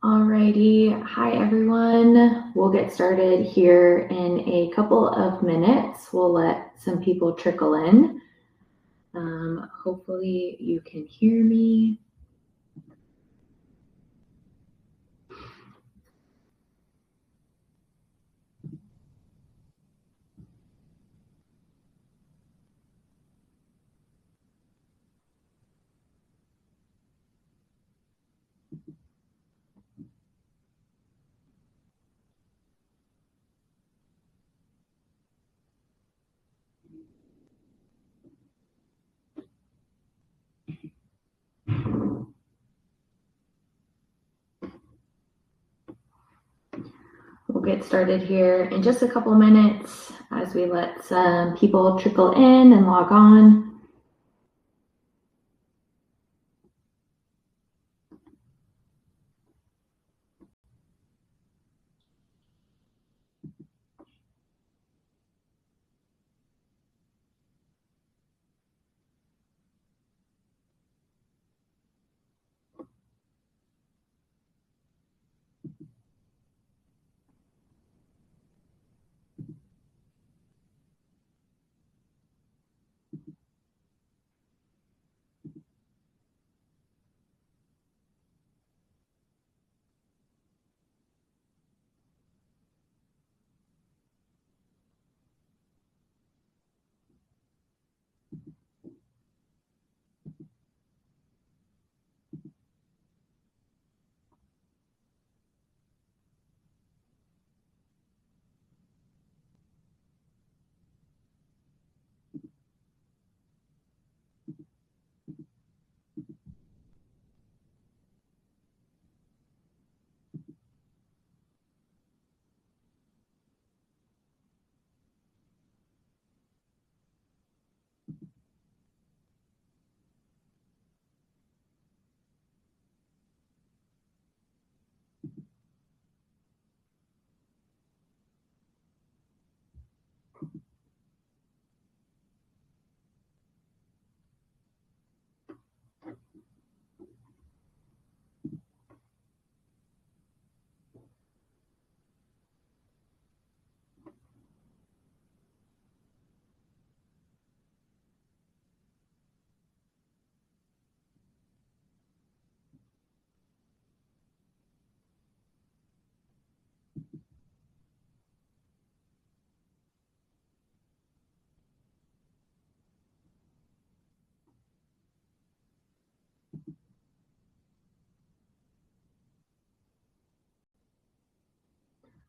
Alrighty, hi everyone. We'll get started here in a couple of minutes. We'll let some people trickle in. Hopefully you can hear me. We'll get started here in just a couple minutes as we let some people trickle in and log on.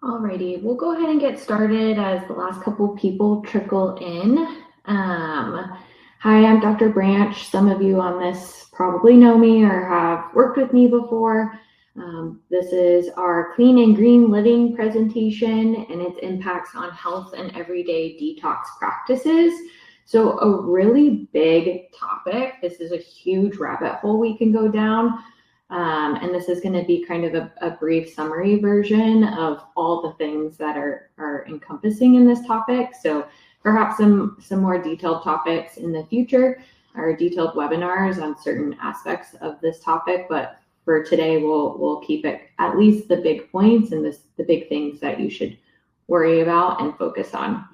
Alrighty, we'll go ahead and get started as the last couple people trickle in. Hi, I'm Dr. Branch. Some of you on this probably know me or have worked with me before. This is our Clean and Green Living presentation and its impacts on health and everyday detox practices. So a really big topic. This is a huge rabbit hole we can go down. And this is going to be kind of a brief summary version of all the things that are encompassing in this topic. So perhaps some more detailed topics in the future, or detailed webinars on certain aspects of this topic. But for today, we'll keep it at least the big points and the big things that you should worry about and focus on.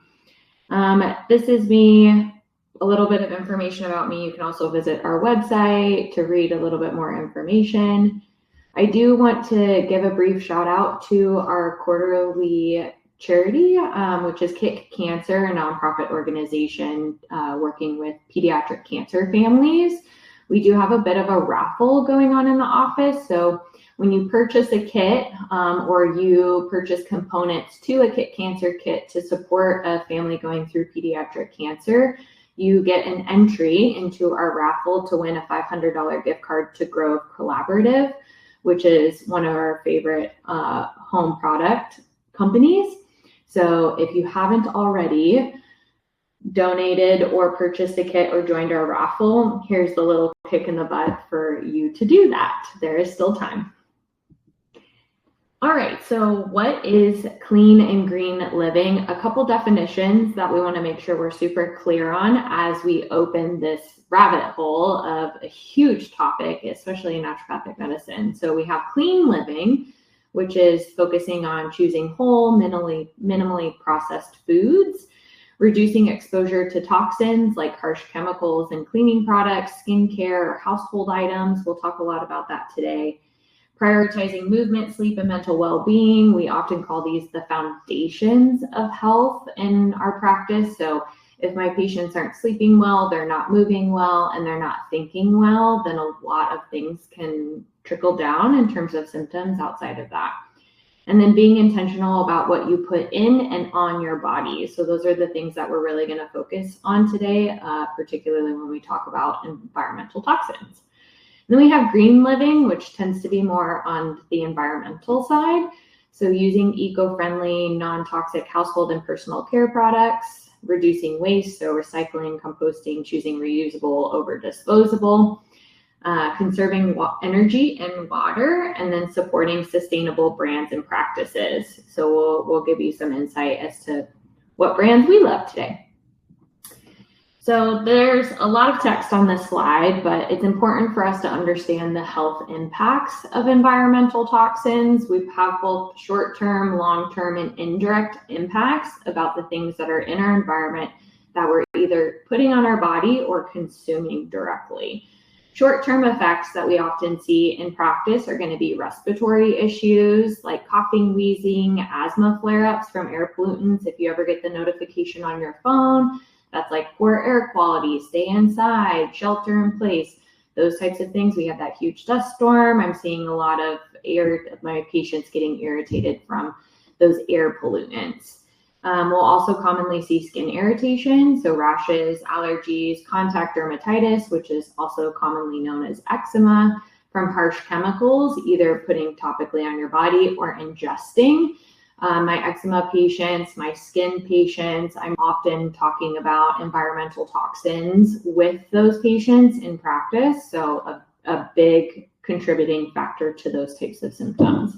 This is me. A little bit of information about me. You can also visit our website to read a little bit more information. I do want to give a brief shout out to our quarterly charity, which is Kick Cancer, a nonprofit organization working with pediatric cancer families. We do have a bit of a raffle going on in the office. So when you purchase a kit or you purchase components to a Kick Cancer kit to support a family going through pediatric cancer, you get an entry into our raffle to win a $500 gift card to Grove Collaborative, which is one of our favorite home product companies. So if you haven't already donated or purchased a kit or joined our raffle, here's the little kick in the butt for you to do that. There is still time. All right, so what is clean and green living? A couple definitions that we want to make sure we're super clear on as we open this rabbit hole of a huge topic, especially in naturopathic medicine. So we have clean living, which is focusing on choosing whole, minimally processed foods, reducing exposure to toxins like harsh chemicals and cleaning products, skincare, or household items. We'll talk a lot about that today. Prioritizing movement, sleep, and mental well-being. We often call these the foundations of health in our practice. So if my patients aren't sleeping well, they're not moving well, and they're not thinking well, then a lot of things can trickle down in terms of symptoms outside of that. And then being intentional about what you put in and on your body. So those are the things that we're really going to focus on today, particularly when we talk about environmental toxins. Then we have green living, which tends to be more on the environmental side. So using eco-friendly, non-toxic household and personal care products, reducing waste, so recycling, composting, choosing reusable over disposable, conserving energy and water, and then supporting sustainable brands and practices. So we'll give you some insight as to what brands we love today. So there's a lot of text on this slide, but it's important for us to understand the health impacts of environmental toxins. We have both short-term, long-term, and indirect impacts about the things that are in our environment that we're either putting on our body or consuming directly. Short-term effects that we often see in practice are going to be respiratory issues like coughing, wheezing, asthma flare-ups from air pollutants. If you ever get the notification on your phone, that's like poor air quality, stay inside, shelter in place, those types of things. We have that huge dust storm. I'm seeing a lot of my patients getting irritated from those air pollutants. We'll also commonly see skin irritation, so rashes, allergies, contact dermatitis, which is also commonly known as eczema, from harsh chemicals, either putting topically on your body or ingesting. My eczema patients, my skin patients, I'm often talking about environmental toxins with those patients in practice. So a big contributing factor to those types of symptoms.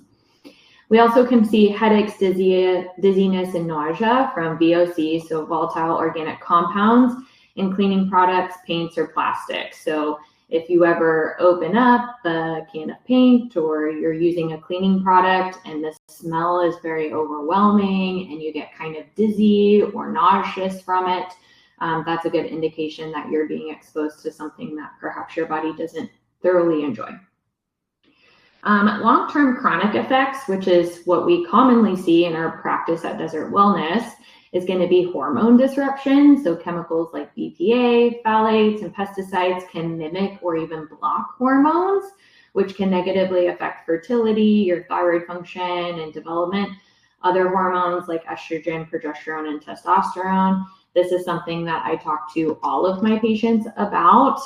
We also can see headaches, dizziness, and nausea from VOCs, so volatile organic compounds, in cleaning products, paints, or plastics. So if you ever open up the can of paint or you're using a cleaning product and the smell is very overwhelming and you get kind of dizzy or nauseous from it, that's a good indication that you're being exposed to something that perhaps your body doesn't thoroughly enjoy. Long-term chronic effects, which is what we commonly see in our practice at Desert Wellness, is going to be hormone disruption. So chemicals like BPA, phthalates, and pesticides can mimic or even block hormones, which can negatively affect fertility, your thyroid function, and development. Other hormones like estrogen, progesterone, and testosterone. This is something that I talk to all of my patients about.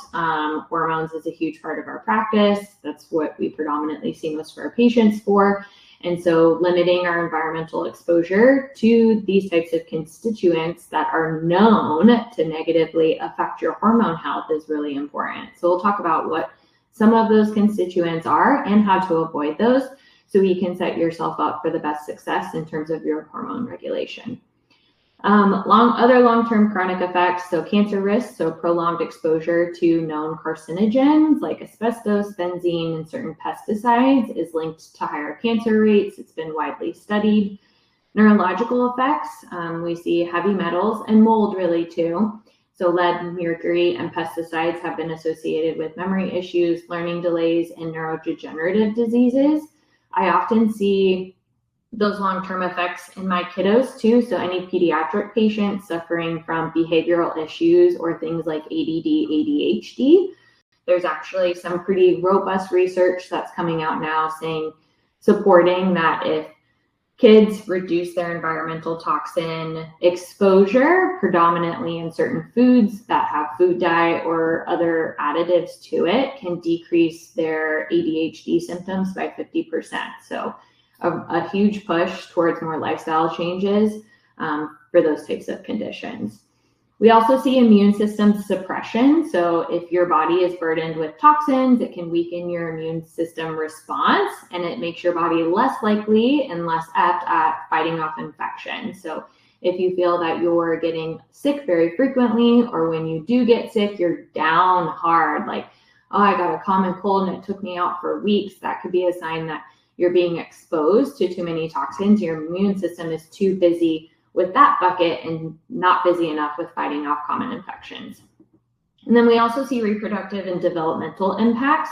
Hormones is a huge part of our practice. That's what we predominantly see most of our patients for. And so limiting our environmental exposure to these types of constituents that are known to negatively affect your hormone health is really important. So we'll talk about what some of those constituents are and how to avoid those so you can set yourself up for the best success in terms of your hormone regulation. Other long-term chronic effects, so cancer risks, so prolonged exposure to known carcinogens like asbestos, benzene, and certain pesticides is linked to higher cancer rates. It's been widely studied. Neurological effects, we see heavy metals and mold really too. So lead, mercury, and pesticides have been associated with memory issues, learning delays, and neurodegenerative diseases. I often see those long-term effects in my kiddos too. So any pediatric patients suffering from behavioral issues or things like ADD, ADHD, there's actually some pretty robust research that's coming out now supporting that if kids reduce their environmental toxin exposure, predominantly in certain foods that have food dye or other additives to it, can decrease their ADHD symptoms by 50%. So a huge push towards more lifestyle changes for those types of conditions. We also see immune system suppression. So if your body is burdened with toxins, it can weaken your immune system response, and it makes your body less likely and less apt at fighting off infection. So if you feel that you're getting sick very frequently, or when you do get sick, you're down hard, like, oh, I got a common cold and it took me out for weeks, that could be a sign that you're being exposed to too many toxins. Your immune system is too busy with that bucket and not busy enough with fighting off common infections. And then we also see reproductive and developmental impacts.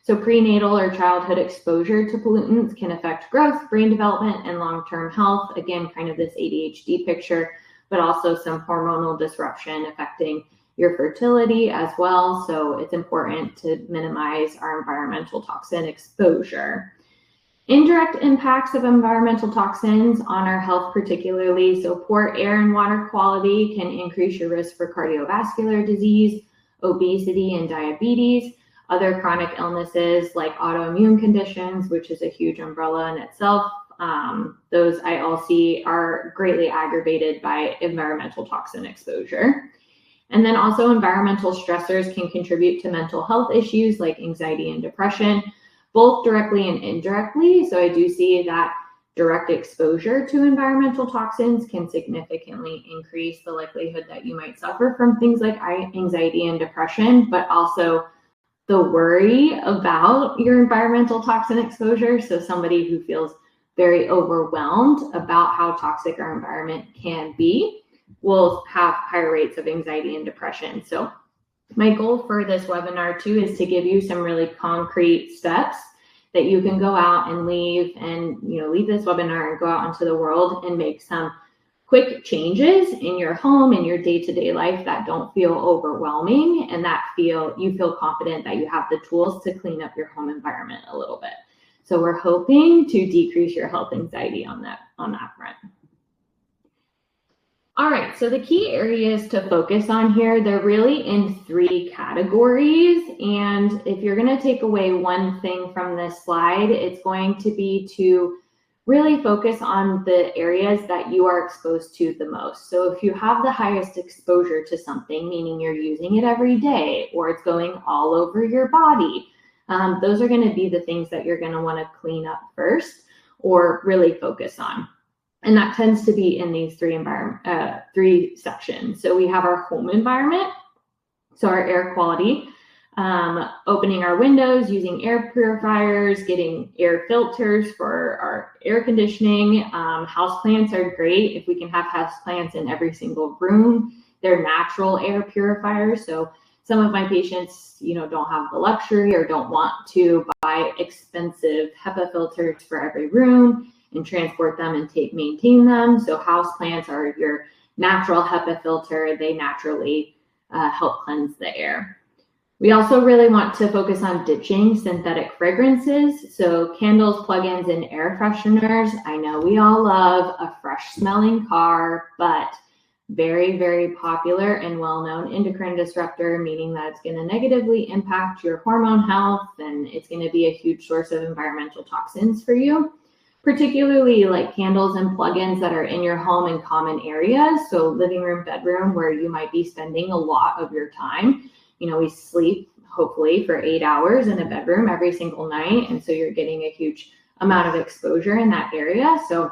So prenatal or childhood exposure to pollutants can affect growth, brain development, and long-term health. Again, kind of this ADHD picture, but also some hormonal disruption affecting your fertility as well. So it's important to minimize our environmental toxin exposure. Indirect impacts of environmental toxins on our health particularly. So poor air and water quality can increase your risk for cardiovascular disease, obesity, and diabetes. Other chronic illnesses like autoimmune conditions, which is a huge umbrella in itself, those I all see are greatly aggravated by environmental toxin exposure. And then also environmental stressors can contribute to mental health issues like anxiety and depression, both directly and indirectly. So I do see that direct exposure to environmental toxins can significantly increase the likelihood that you might suffer from things like anxiety and depression, but also the worry about your environmental toxin exposure. So somebody who feels very overwhelmed about how toxic our environment can be will have higher rates of anxiety and depression. So my goal for this webinar too is to give you some really concrete steps that you can go out and leave this webinar and go out into the world and make some quick changes in your home, in your day-to-day life that don't feel overwhelming, and that you feel confident that you have the tools to clean up your home environment a little bit. So we're hoping to decrease your health anxiety on that front. All right, so the key areas to focus on here, they're really in 3 categories. And if you're going to take away one thing from this slide, it's going to be to really focus on the areas that you are exposed to the most. So if you have the highest exposure to something, meaning you're using it every day or it's going all over your body, those are going to be the things that you're going to want to clean up first or really focus on. And that tends to be in these 3 sections. So we have our home environment, so our air quality, opening our windows, using air purifiers, getting air filters for our air conditioning. Houseplants are great if we can have houseplants in every single room. They're natural air purifiers. So some of my patients, don't have the luxury or don't want to buy expensive HEPA filters for every room and transport them and maintain them. So houseplants are your natural HEPA filter. They naturally help cleanse the air. We also really want to focus on ditching synthetic fragrances. So candles, plugins, and air fresheners. I know we all love a fresh smelling car, but very, very popular and well-known endocrine disruptor, meaning that it's going to negatively impact your hormone health, and it's going to be a huge source of environmental toxins for you, particularly like candles and plugins that are in your home in common areas. So living room, bedroom, where you might be spending a lot of your time. We sleep hopefully for 8 hours in a bedroom every single night. And so you're getting a huge amount of exposure in that area. So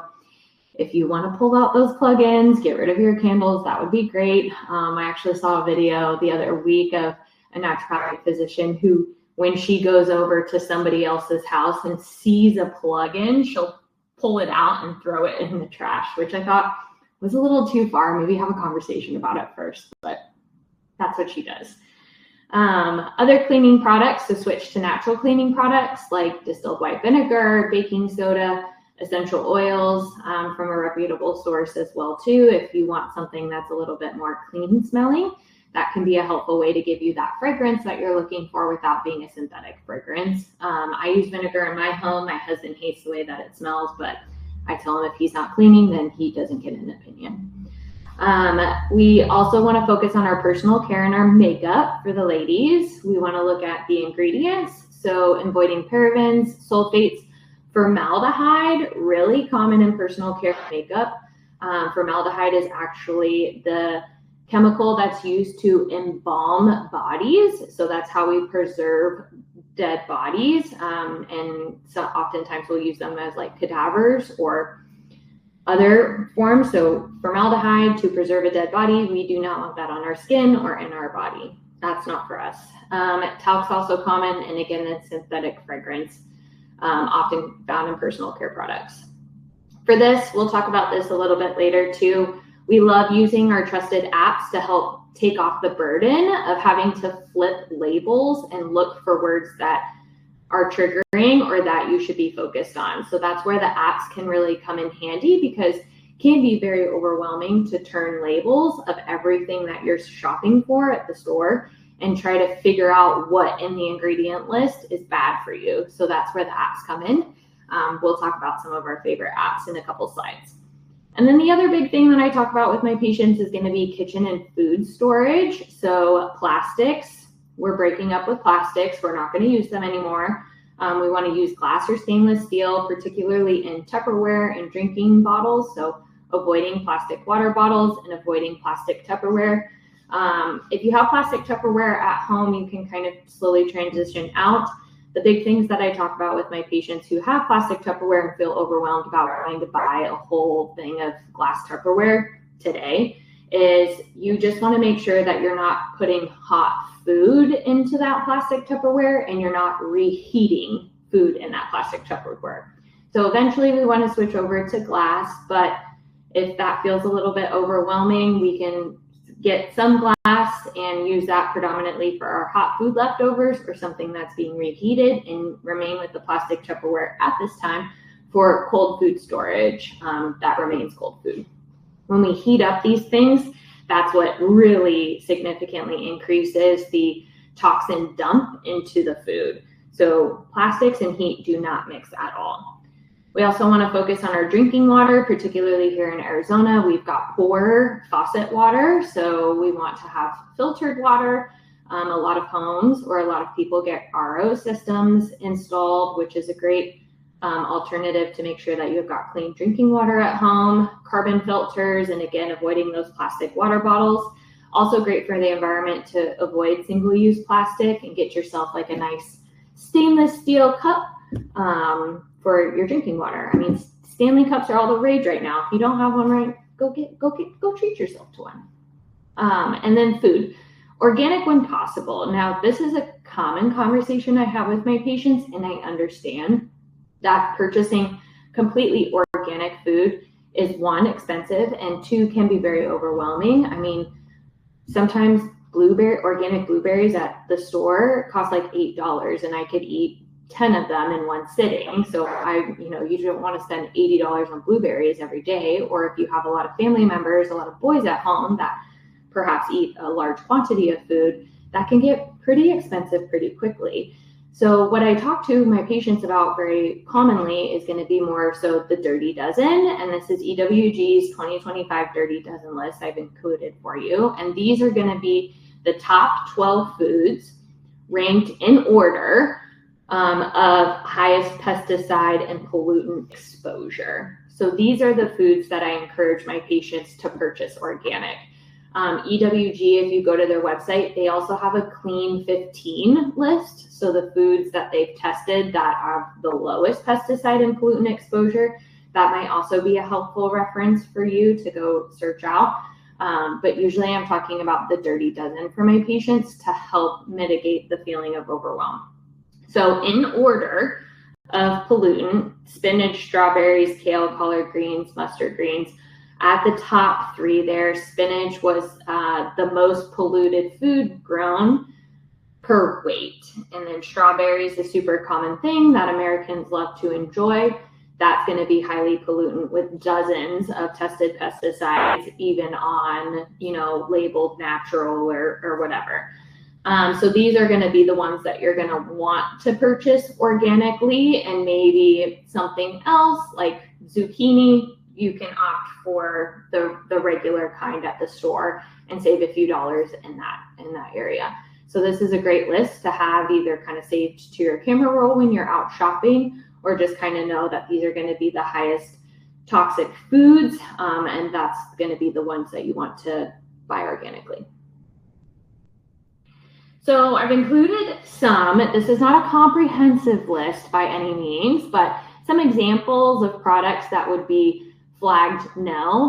if you want to pull out those plugins, get rid of your candles, that would be great. I actually saw a video the other week of a naturopathic physician who, when she goes over to somebody else's house and sees a plug-in, she'll pull it out and throw it in the trash, which I thought was a little too far. Maybe have a conversation about it first, but that's what she does. Other cleaning products, so switch to natural cleaning products like distilled white vinegar, baking soda, essential oils from a reputable source as well too. If you want something that's a little bit more clean smelling, that can be a helpful way to give you that fragrance that you're looking for without being a synthetic fragrance. I use vinegar in my home. My husband hates the way that it smells, but I tell him if he's not cleaning, then he doesn't get an opinion. We also want to focus on our personal care and our makeup for the ladies. We want to look at the ingredients, so avoiding parabens, sulfates, formaldehyde, really common in personal care makeup. Formaldehyde is actually the chemical that's used to embalm bodies. So that's how we preserve dead bodies. And so oftentimes we'll use them as like cadavers or other forms. So formaldehyde to preserve a dead body, we do not want that on our skin or in our body. That's not for us. Talc's also common, and again, it's synthetic fragrance, often found in personal care products. For this, we'll talk about this a little bit later too. We love using our trusted apps to help take off the burden of having to flip labels and look for words that are triggering or that you should be focused on. So that's where the apps can really come in handy, because it can be very overwhelming to turn labels of everything that you're shopping for at the store and try to figure out what in the ingredient list is bad for you. So that's where the apps come in. We'll talk about some of our favorite apps in a couple slides. And then the other big thing that I talk about with my patients is going to be kitchen and food storage. So plastics, we're breaking up with plastics. We're not going to use them anymore. We want to use glass or stainless steel, particularly in Tupperware and drinking bottles. So avoiding plastic water bottles and avoiding plastic Tupperware. If you have plastic Tupperware at home, you can kind of slowly transition out. The big things that I talk about with my patients who have plastic Tupperware and feel overwhelmed about trying to buy a whole thing of glass Tupperware today is you just want to make sure that you're not putting hot food into that plastic Tupperware and you're not reheating food in that plastic Tupperware. So eventually we want to switch over to glass, but if that feels a little bit overwhelming, we can get some glass and use that predominantly for our hot food leftovers or something that's being reheated, and remain with the plastic Tupperware at this time for cold food storage that remains cold food. When we heat up these things, that's what really significantly increases the toxin dump into the food. So plastics and heat do not mix at all. We also want to focus on our drinking water, particularly here in Arizona. We've got poor faucet water, so we want to have filtered water. A lot of homes or a lot of people get RO systems installed, which is a great alternative to make sure that you've got clean drinking water at home, carbon filters, and again, avoiding those plastic water bottles. Also great for the environment to avoid single-use plastic and get yourself like a nice stainless steel cup for your drinking water. I mean, Stanley cups are all the rage right now. If you don't have one, right, go treat yourself to one. And then food, organic when possible. Now, this is a common conversation I have with my patients, and I understand that purchasing completely organic food is one, expensive, and two, can be very overwhelming. I mean, sometimes organic blueberries at the store cost like $8, and I could eat 10 of them in one sitting. So you don't want to spend $80 on blueberries every day. Or if you have a lot of family members, a lot of boys at home that perhaps eat a large quantity of food, that can get pretty expensive pretty quickly. So what I talk to my patients about very commonly is going to be more so the Dirty Dozen. And this is EWG's 2025 Dirty Dozen list I've included for you. And these are going to be the top 12 foods ranked in order of highest pesticide and pollutant exposure. So these are the foods that I encourage my patients to purchase organic. EWG, if you go to their website, they also have a clean 15 list. So the foods that they've tested that have the lowest pesticide and pollutant exposure, that might also be a helpful reference for you to go search out. But usually I'm talking about the Dirty Dozen for my patients to help mitigate the feeling of overwhelm. So in order of pollutant, spinach, strawberries, kale, collard greens, mustard greens. At the top three there, spinach was the most polluted food grown per weight. And then strawberries, a super common thing that Americans love to enjoy. That's going to be highly pollutant with dozens of tested pesticides, even on, labeled natural or whatever. So these are going to be the ones that you're going to want to purchase organically, and maybe something else like zucchini, you can opt for the regular kind at the store and save a few dollars in that area. So this is a great list to have either kind of saved to your camera roll when you're out shopping, or just kind of know that these are going to be the highest toxic foods, and that's going to be the ones that you want to buy organically. So I've included some, this is not a comprehensive list by any means, but some examples of products that would be flagged no.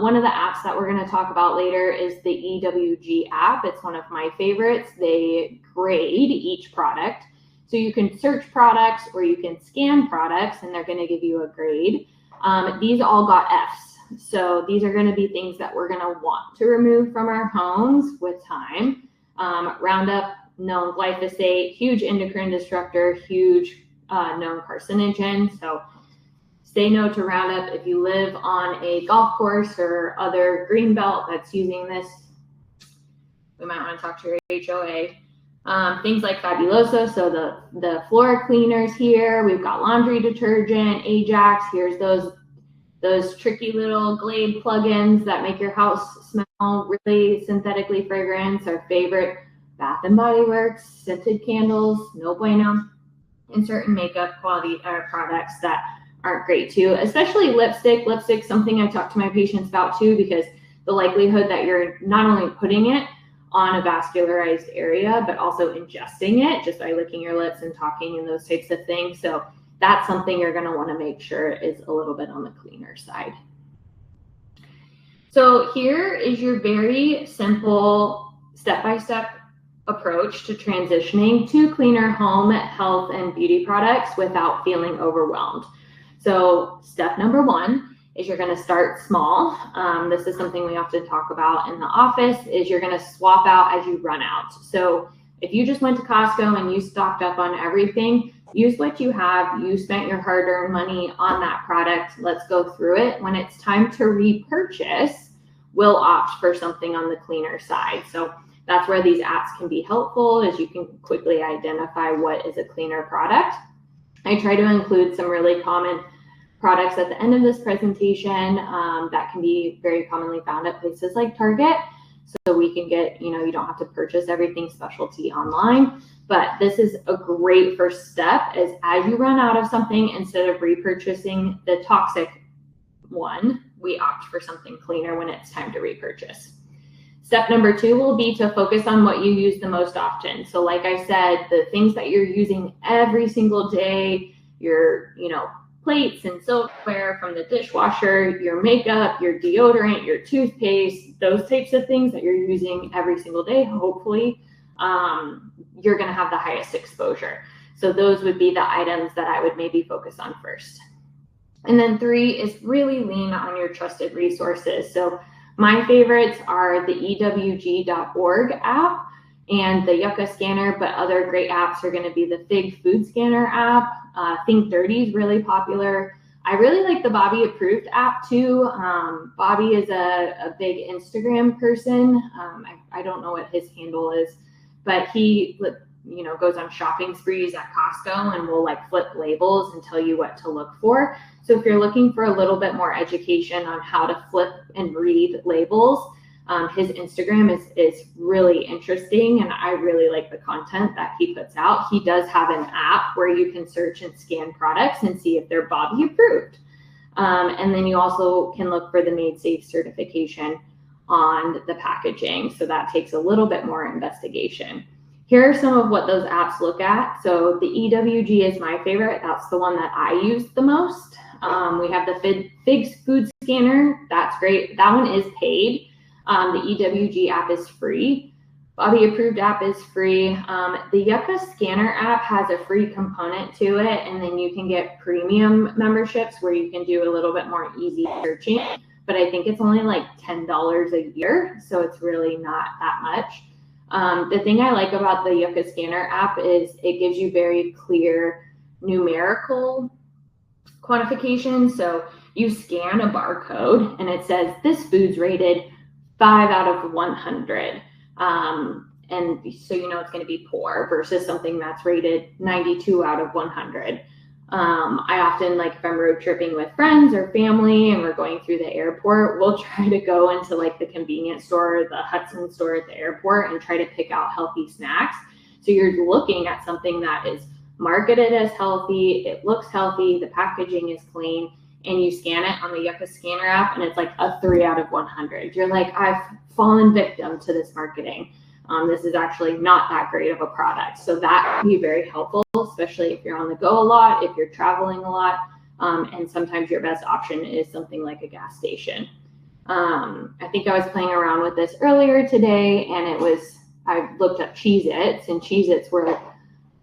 One of the apps that we're going to talk about later is the EWG app. It's one of my favorites. They grade each product. So you can search products or you can scan products and they're going to give you a grade. These all got Fs. So these are going to be things that we're going to want to remove from our homes with time. Roundup, known glyphosate, huge endocrine disruptor, huge known carcinogen. So say no to Roundup. If you live on a golf course or other green belt that's using this, we might want to talk to your HOA. Things like Fabuloso, so the floor cleaners here. We've got laundry detergent, Ajax. Here's those tricky little Glade plugins that make your house smell really synthetically fragrant. Our favorite, Bath and Body Works, scented candles, no bueno. And certain makeup quality products that aren't great too, especially lipstick. Lipstick's something I talk to my patients about too, because the likelihood that you're not only putting it on a vascularized area, but also ingesting it just by licking your lips and talking and those types of things. So that's something you're going to want to make sure is a little bit on the cleaner side. So here is your very simple step-by-step approach to transitioning to cleaner home, health, and beauty products without feeling overwhelmed. So step number one is you're going to start small. This is something we often talk about in the office, is you're going to swap out as you run out. So if you just went to Costco and you stocked up on everything, use what you have. You spent your hard-earned money on that product. Let's go through it. When it's time to repurchase, we'll opt for something on the cleaner side. So that's where these apps can be helpful, as you can quickly identify what is a cleaner product. I try to include some really common products at the end of this presentation that can be very commonly found at places like Target. So we can get, you don't have to purchase everything specialty online, but this is a great first step, as you run out of something, instead of repurchasing the toxic one, we opt for something cleaner when it's time to repurchase. Step number two will be to focus on what you use the most often. So like I said, the things that you're using every single day, your, plates and silverware from the dishwasher, your makeup, your deodorant, your toothpaste, those types of things that you're using every single day, hopefully, you're going to have the highest exposure. So those would be the items that I would maybe focus on first. And then three is really lean on your trusted resources. So my favorites are the EWG.org app and the Yucca scanner, but other great apps are going to be the Fig food scanner app. Think Dirty is really popular. I really like the Bobby Approved app too. Bobby is a big Instagram person. I don't know what his handle is, but he goes on shopping sprees at Costco and will flip labels and tell you what to look for. So if you're looking for a little bit more education on how to flip and read labels, his Instagram is really interesting, and I really like the content that he puts out. He does have an app where you can search and scan products and see if they're Bobby approved. And then you also can look for the Made Safe certification on the packaging. So that takes a little bit more investigation. Here are some of what those apps look at. So the EWG is my favorite. That's the one that I use the most. We have the Fig food scanner. That's great. That one is paid. The EWG app is free. Bobby Approved app is free. The Yucca scanner app has a free component to it, and then you can get premium memberships where you can do a little bit more easy searching. But I think it's only $10 a year, so it's really not that much. The thing I like about the Yucca scanner app is it gives you very clear numerical quantification. So you scan a barcode and it says this food's rated 5 out of 100. And so it's going to be poor versus something that's rated 92 out of 100. I often, if I'm road tripping with friends or family and we're going through the airport, we'll try to go into the convenience store or the Hudson store at the airport and try to pick out healthy snacks. So you're looking at something that is marketed as healthy, it looks healthy, the packaging is clean, and you scan it on the Yucca Scanner app, and it's like a 3 out of 100. You're like, I've fallen victim to this marketing. This is actually not that great of a product. So that can be very helpful, especially if you're on the go a lot, if you're traveling a lot, and sometimes your best option is something like a gas station. I think I was playing around with this earlier today, and I looked up Cheez-Its, and Cheez-Its were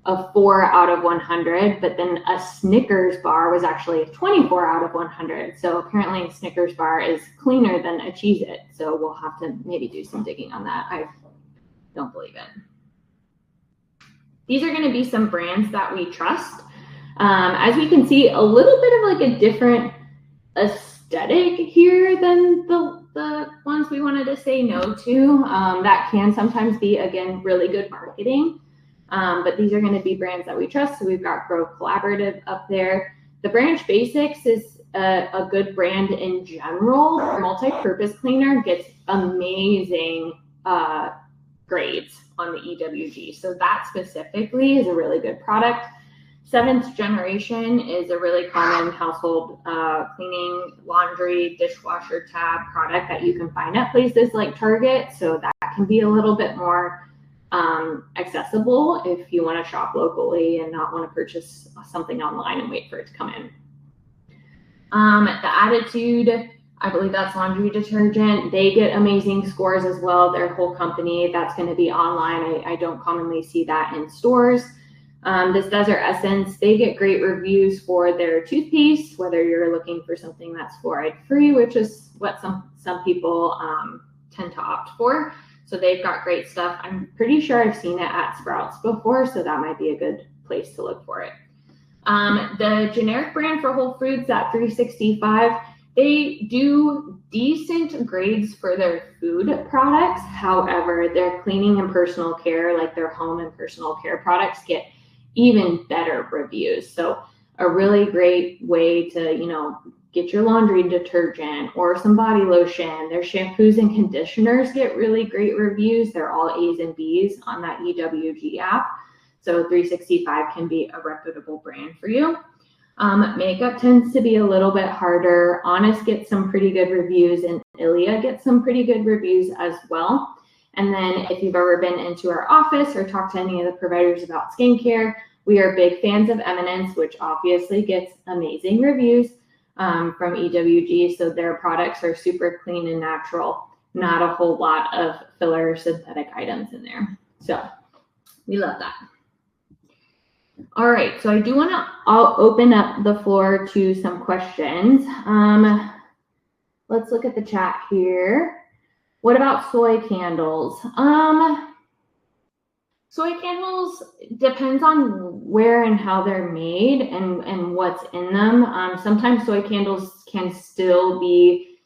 a 4 out of 100, but then a Snickers bar was actually a 24 out of 100. So apparently a Snickers bar is cleaner than a Cheez-It. So we'll have to maybe do some digging on that. I don't believe it. These are going to be some brands that we trust. As we can see, a little bit of like a different aesthetic here than the ones we wanted to say no to. That can sometimes be, again, really good marketing. But these are going to be brands that we trust. So we've got Grow Collaborative up there. The Branch Basics is a good brand in general. Our multi-purpose cleaner gets amazing grades on the EWG. So that specifically is a really good product. 7th Generation is a really common household cleaning, laundry, dishwasher tab product that you can find at places like Target. So that can be a little bit more accessible if you want to shop locally and not want to purchase something online and wait for it to come in. The Attitude, I believe that's laundry detergent. They get amazing scores as well. Their whole company, that's going to be online. I don't commonly see that in stores. This Desert Essence, they get great reviews for their toothpaste, whether you're looking for something that's fluoride free, which is what some people tend to opt for. So they've got great stuff. I'm pretty sure I've seen it at Sprouts before, so that might be a good place to look for it. The generic brand for Whole Foods, that 365, they do decent grades for their food products. However, their cleaning and personal care, like their home and personal care products, get even better reviews. So a really great way to, get your laundry detergent or some body lotion. Their shampoos and conditioners get really great reviews. They're all A's and B's on that EWG app. So 365 can be a reputable brand for you. Makeup tends to be a little bit harder. Honest gets some pretty good reviews, and Ilia gets some pretty good reviews as well. And then if you've ever been into our office or talked to any of the providers about skincare, we are big fans of Eminence, which obviously gets amazing reviews from EWG. So their products are super clean and natural, not a whole lot of filler synthetic items in there. So we love that. All right, so I do want to open up the floor to some questions. Let's look at the chat here. What about soy candles? Soy candles depends on where and how they're made and what's in them. Sometimes soy candles can still be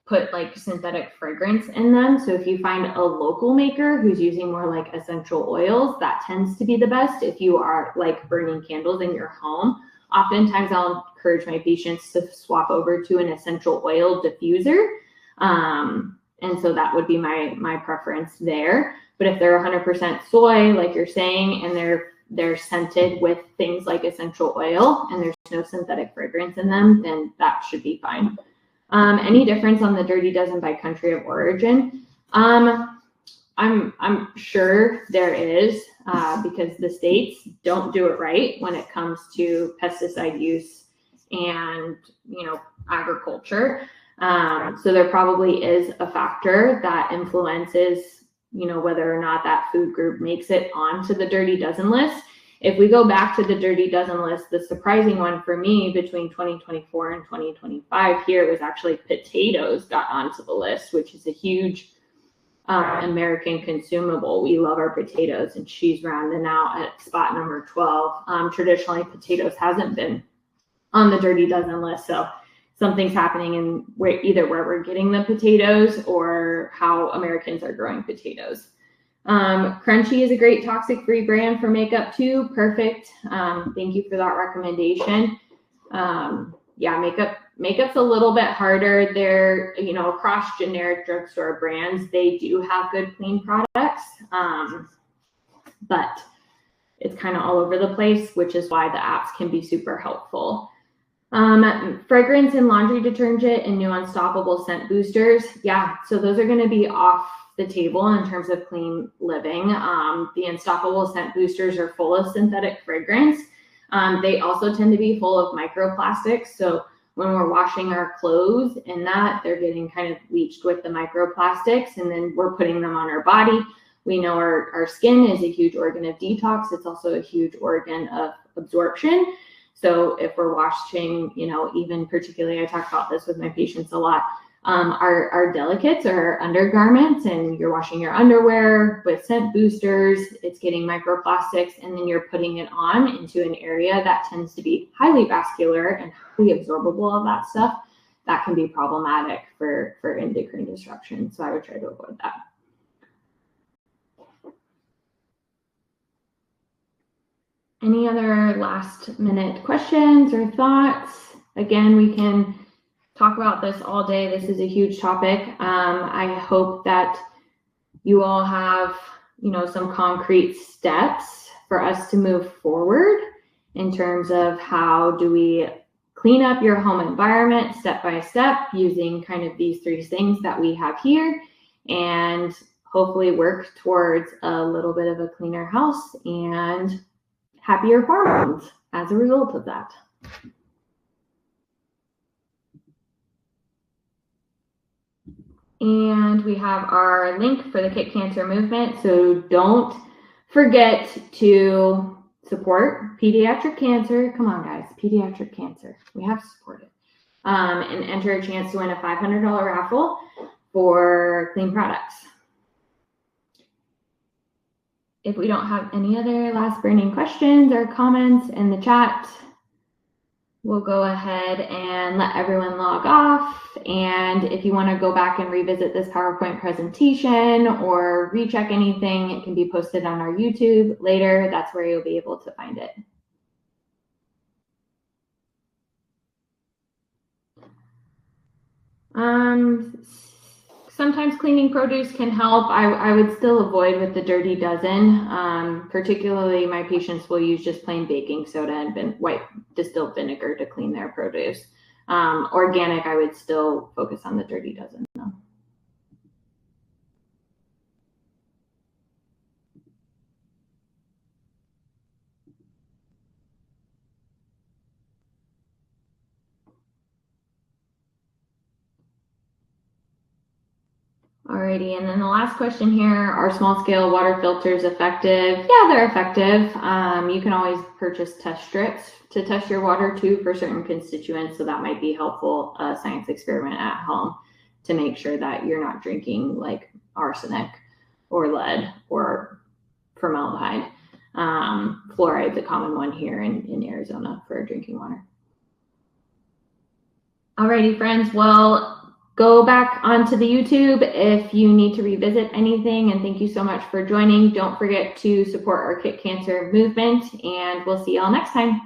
put like synthetic fragrance in them. So if you find a local maker who's using more like essential oils, that tends to be the best. If you are like burning candles in your home, oftentimes I'll encourage my patients to swap over to an essential oil diffuser. And so that would be my preference there. But if they're 100% soy, like you're saying, and they're scented with things like essential oil and there's no synthetic fragrance in them, then that should be fine. Any difference on the Dirty Dozen by country of origin? I'm sure there is, because the states don't do it right when it comes to pesticide use and, agriculture. So there probably is a factor that influences, whether or not that food group makes it onto the Dirty Dozen list. If we go back to the Dirty Dozen list, the surprising one for me between 2024 and 2025 here was actually potatoes got onto the list, which is a huge American consumable. We love our potatoes, and she's rounding out at spot number 12. Traditionally, potatoes hasn't been on the Dirty Dozen list, so something's happening in either where we're getting the potatoes or how Americans are growing potatoes. Crunchy is a great toxic-free brand for makeup too. Perfect. Thank you for that recommendation. Makeup's a little bit harder. They're, across generic drugstore brands, they do have good clean products, but it's kind of all over the place, which is why the apps can be super helpful. Fragrance and laundry detergent and new unstoppable scent boosters. Yeah, so those are going to be off the table in terms of clean living. The unstoppable scent boosters are full of synthetic fragrance. They also tend to be full of microplastics. So when we're washing our clothes in that, they're getting kind of leached with the microplastics, and then we're putting them on our body. We know our skin is a huge organ of detox. It's also a huge organ of absorption. So if we're washing, even particularly, I talk about this with my patients a lot, our delicates or our undergarments, and you're washing your underwear with scent boosters, it's getting microplastics, and then you're putting it on into an area that tends to be highly vascular and highly absorbable of that stuff. That can be problematic for endocrine disruption. So I would try to avoid that. Any other last minute questions or thoughts? Again, we can talk about this all day. This is a huge topic. I hope that you all have, some concrete steps for us to move forward in terms of how do we clean up your home environment step by step using kind of these 3 things that we have here, and hopefully work towards a little bit of a cleaner house and happier hormones as a result of that. And we have our link for the Kick Cancer Movement. So don't forget to support pediatric cancer. Come on, guys, pediatric cancer. We have to support it. And enter a chance to win a $500 raffle for clean products. If we don't have any other last burning questions or comments in the chat, we'll go ahead and let everyone log off. And if you want to go back and revisit this PowerPoint presentation or recheck anything, it can be posted on our YouTube later. That's where you'll be able to find it. Sometimes cleaning produce can help. I would still avoid with the dirty dozen. Particularly my patients will use just plain baking soda and white distilled vinegar to clean their produce. Organic, I would still focus on the dirty dozen though. Alrighty, and then the last question here, are small scale water filters effective? Yeah, they're effective. You can always purchase test strips to test your water too for certain constituents, so that might be helpful, a science experiment at home to make sure that you're not drinking like arsenic or lead or formaldehyde. Fluoride's a common one here in Arizona for drinking water. Alrighty, friends, well, go back onto the YouTube if you need to revisit anything, and thank you so much for joining. Don't forget to support our Kick Cancer Movement, and we'll see y'all next time.